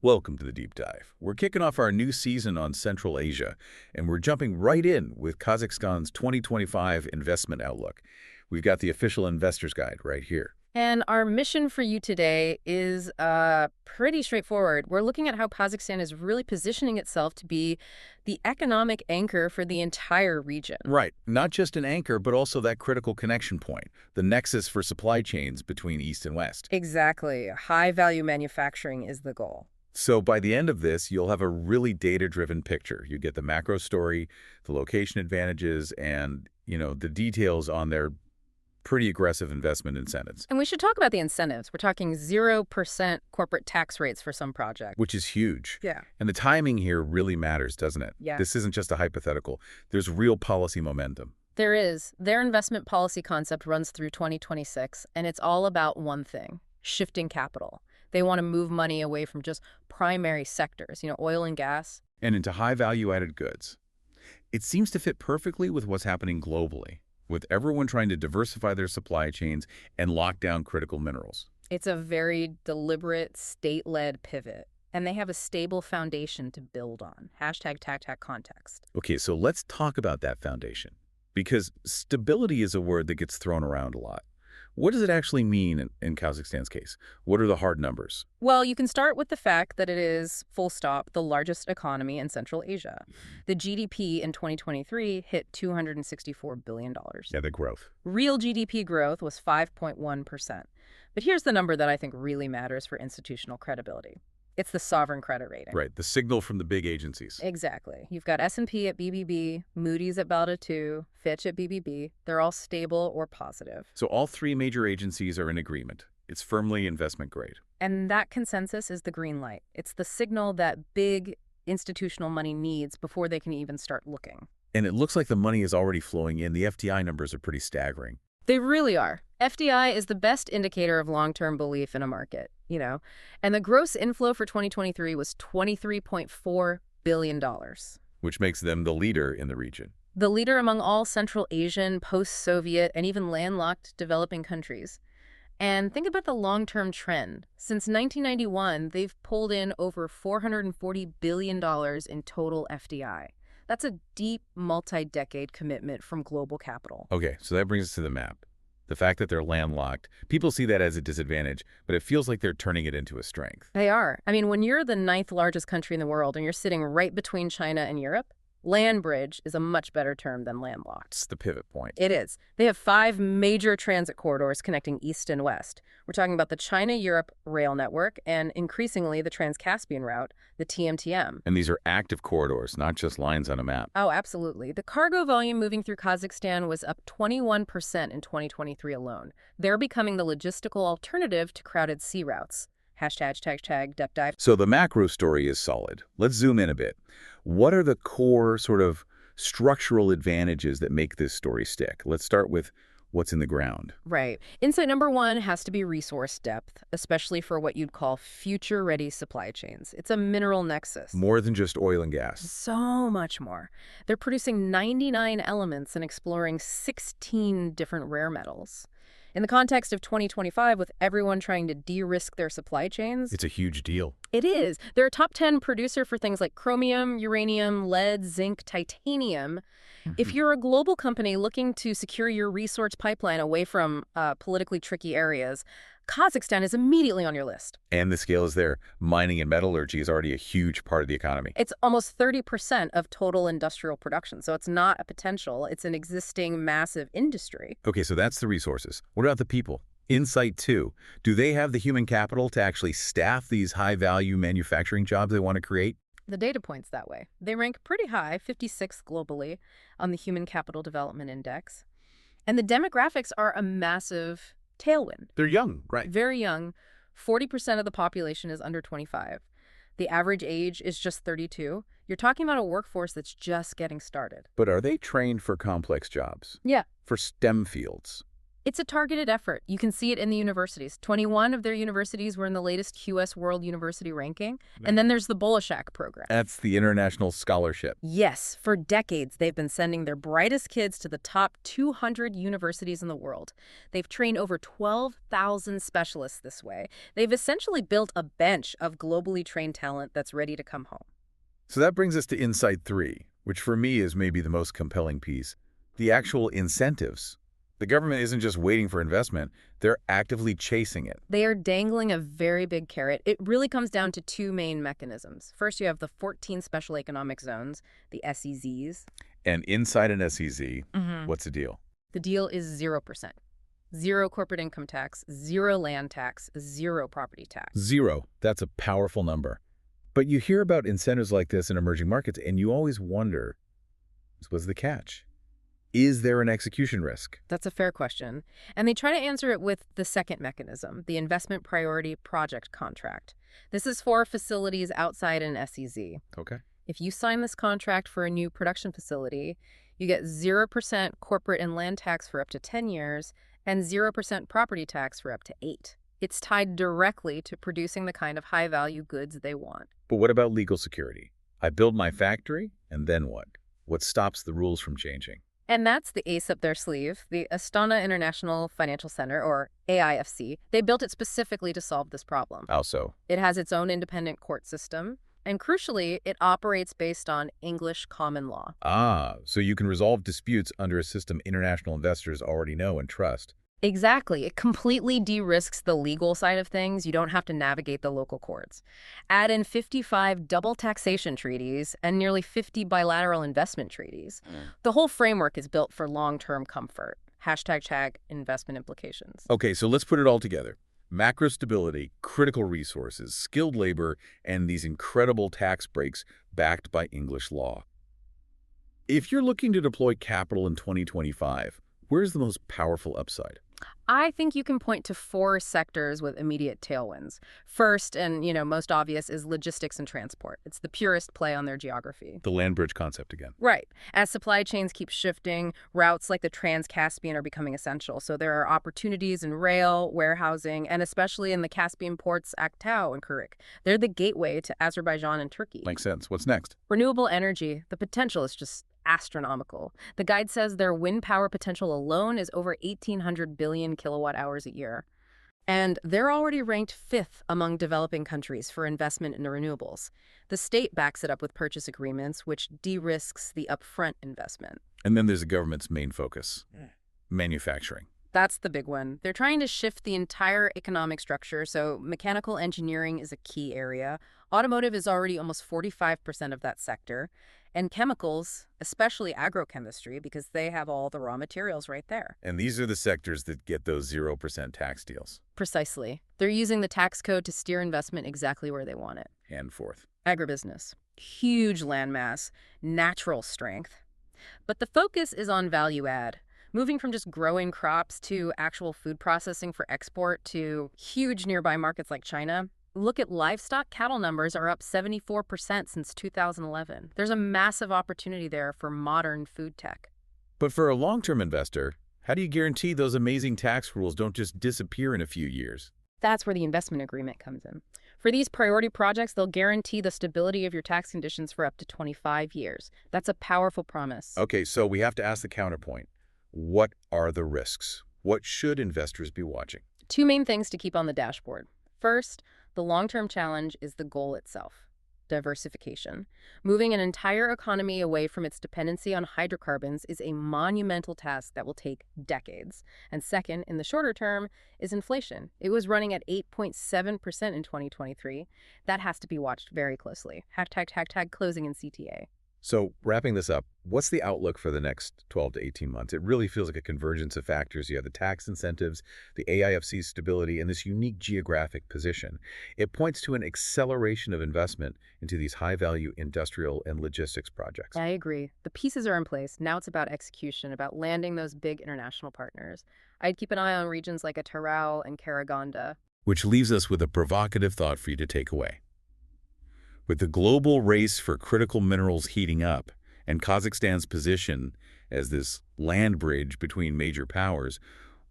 Welcome to the Deep Dive. We're kicking off our new season on Central Asia, and we're jumping right in with Kazakhstan's 2025 investment outlook. We've got the official investor's guide right here. And our mission for you today is pretty straightforward. We're looking at how Kazakhstan is really positioning itself to be the economic anchor for the entire region. Right. Not just an anchor, but also that critical connection point, the nexus for supply chains between East and West. Exactly. High-value manufacturing is the goal. So by the end of this, you'll have a really data-driven picture. You get the macro story, the location advantages, and, the details on their pretty aggressive investment incentives. And we should talk about the incentives. We're talking 0% corporate tax rates for some projects. Which is huge. Yeah. And the timing here really matters, doesn't it? Yeah. This isn't just a hypothetical. There's real policy momentum. There is. Their investment policy concept runs through 2026, and it's all about one thing: shifting capital. They want to move money away from just primary sectors, oil and gas. And into high value-added goods. It seems to fit perfectly with what's happening globally, with everyone trying to diversify their supply chains and lock down critical minerals. It's a very deliberate, state-led pivot, and they have a stable foundation to build on. #TAC context. Okay, so let's talk about that foundation, because stability is a word that gets thrown around a lot. What does it actually mean in Kazakhstan's case? What are the hard numbers? Well, you can start with the fact that it is, full stop, the largest economy in Central Asia. The GDP in 2023 hit $264 billion. Yeah, the growth. Real GDP growth was 5.1%. But here's the number that I think really matters for institutional credibility. It's the sovereign credit rating. Right, the signal from the big agencies. Exactly. You've got S&P at BBB, Moody's at Beta 2, Fitch at BBB. They're all stable or positive. So all three major agencies are in agreement. It's firmly investment grade. And that consensus is the green light. It's the signal that big institutional money needs before they can even start looking. And it looks like the money is already flowing in. The FDI numbers are pretty staggering. They really are. FDI is the best indicator of long-term belief in a market, And the gross inflow for 2023 was $23.4 billion. Which makes them the leader in the region. The leader among all Central Asian, post-Soviet, and even landlocked developing countries. And think about the long-term trend. Since 1991, they've pulled in over $440 billion in total FDI. That's a deep, multi-decade commitment from global capital. Okay, so that brings us to the map. The fact that they're landlocked, people see that as a disadvantage, but it feels like they're turning it into a strength. They are. I mean, when you're the 9th largest country in the world and you're sitting right between China and Europe, land bridge is a much better term than landlocked. It's the pivot point. It is. They have 5 major transit corridors connecting east and west. We're talking about the China-Europe rail network and increasingly the Trans-Caspian route, the TMTM. And these are active corridors, not just lines on a map. Oh, absolutely. The cargo volume moving through Kazakhstan was up 21% in 2023 alone. They're becoming the logistical alternative to crowded sea routes. #Deep Dive. So the macro story is solid. Let's zoom in a bit. What are the core sort of structural advantages that make this story stick? Let's start with what's in the ground. Right. Insight number 1 has to be resource depth, especially for what you'd call future-ready supply chains. It's a mineral nexus. More than just oil and gas. So much more. They're producing 99 elements and exploring 16 different rare metals. In the context of 2025, with everyone trying to de-risk their supply chains, It's a huge deal. it is. They're a top 10 producer for things like chromium, uranium, lead, zinc, titanium. If you're a global company looking to secure your resource pipeline away from politically tricky areas, Kazakhstan is immediately on your list. And the scale is there. Mining and metallurgy is already a huge part of the economy. It's almost 30% of total industrial production, so it's not a potential. It's an existing massive industry. Okay, so that's the resources. What about the people? Insight 2. Do they have the human capital to actually staff these high-value manufacturing jobs they want to create? The data points that way. They rank pretty high, 56th globally, on the Human Capital Development Index. And the demographics are a massive tailwind. They're young, right? Very young. 40% of the population is under 25. The average age is just 32. You're talking about a workforce that's just getting started. But are they trained for complex jobs? Yeah. For STEM fields? It's a targeted effort. You can see it in the universities. 21 of their universities were in the latest QS World University ranking. And then there's the Bolshak program. That's the international scholarship. Yes, for decades, they've been sending their brightest kids to the top 200 universities in the world. They've trained over 12,000 specialists this way. They've essentially built a bench of globally trained talent that's ready to come home. So that brings us to Insight 3, which for me is maybe the most compelling piece. The actual incentives. The government isn't just waiting for investment, they're actively chasing it. They are dangling a very big carrot. It really comes down to two main mechanisms. First, you have the 14 special economic zones, the SEZs. And inside an SEZ, what's the deal? The deal is 0%. Zero corporate income tax, zero land tax, zero property tax. 0. That's a powerful number. But you hear about incentives like this in emerging markets, and you always wonder, what's the catch? Is there an execution risk? That's a fair question. And they try to answer it with the second mechanism, the investment priority project contract. This is for facilities outside an SEZ. Okay. If you sign this contract for a new production facility, you get 0% corporate and land tax for up to 10 years and 0% property tax for up to 8. It's tied directly to producing the kind of high-value goods they want. But what about legal security? I build my factory, and then what? What stops the rules from changing? And that's the ace up their sleeve, the Astana International Financial Centre, or AIFC. They built it specifically to solve this problem. How so? It has its own independent court system, and crucially, it operates based on English common law. Ah, so you can resolve disputes under a system international investors already know and trust. Exactly. It completely de-risks the legal side of things. You don't have to navigate the local courts. Add in 55 double taxation treaties and nearly 50 bilateral investment treaties. The whole framework is built for long-term comfort. #tag investment implications. Okay, so let's put it all together. Macro stability, critical resources, skilled labor, and these incredible tax breaks backed by English law. If you're looking to deploy capital in 2025, where's the most powerful upside? I think you can point to 4 sectors with immediate tailwinds. First, and most obvious, is logistics and transport. It's the purest play on their geography. The land bridge concept again. Right. As supply chains keep shifting, routes like the Trans-Caspian are becoming essential. So there are opportunities in rail, warehousing, and especially in the Caspian ports Aktau and Kurik. They're the gateway to Azerbaijan and Turkey. Makes sense. What's next? Renewable energy. The potential is just astronomical. The guide says their wind power potential alone is over 1,800 billion kilowatt hours a year. And they're already ranked 5th among developing countries for investment in renewables. The state backs it up with purchase agreements, which de-risks the upfront investment. And then there's the government's main focus, manufacturing. That's the big one. They're trying to shift the entire economic structure, so mechanical engineering is a key area. Automotive is already almost 45% of that sector. And chemicals, especially agrochemistry, because they have all the raw materials right there. And these are the sectors that get those 0% tax deals. Precisely. They're using the tax code to steer investment exactly where they want it. And fourth. Agribusiness. Huge landmass, natural strength. But the focus is on value add. Moving from just growing crops to actual food processing for export to huge nearby markets like China. Look at livestock. Cattle numbers are up 74% since 2011. There's a massive opportunity there for modern food tech. But for a long-term investor, how do you guarantee those amazing tax rules don't just disappear in a few years? That's where the investment agreement comes in. For these priority projects, they'll guarantee the stability of your tax conditions for up to 25 years. That's a powerful promise. Okay, so we have to ask the counterpoint. What are the risks? What should investors be watching? 2 main things to keep on the dashboard. First, the long-term challenge is the goal itself, diversification. Moving an entire economy away from its dependency on hydrocarbons is a monumental task that will take decades. And second, in the shorter term, is inflation. It was running at 8.7% in 2023. That has to be watched very closely. #, closing in CTA. So wrapping this up, what's the outlook for the next 12 to 18 months? It really feels like a convergence of factors. You have the tax incentives, the AIFC's stability, and this unique geographic position. It points to an acceleration of investment into these high-value industrial and logistics projects. I agree. The pieces are in place. Now it's about execution, about landing those big international partners. I'd keep an eye on regions like Atyrau and Karaganda. Which leaves us with a provocative thought for you to take away. With the global race for critical minerals heating up and Kazakhstan's position as this land bridge between major powers,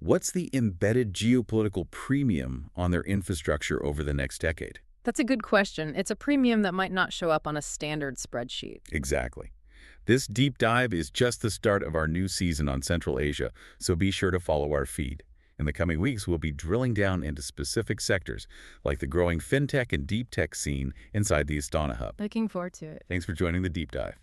What's the embedded geopolitical premium on their infrastructure over the next decade? That's a good question. It's a premium that might not show up on a standard spreadsheet. Exactly. This deep dive is just the start of our new season on Central Asia, so be sure to follow our feed. In the coming weeks, we'll be drilling down into specific sectors, like the growing fintech and deep tech scene inside the Astana hub. Looking forward to it. Thanks for joining the deep dive.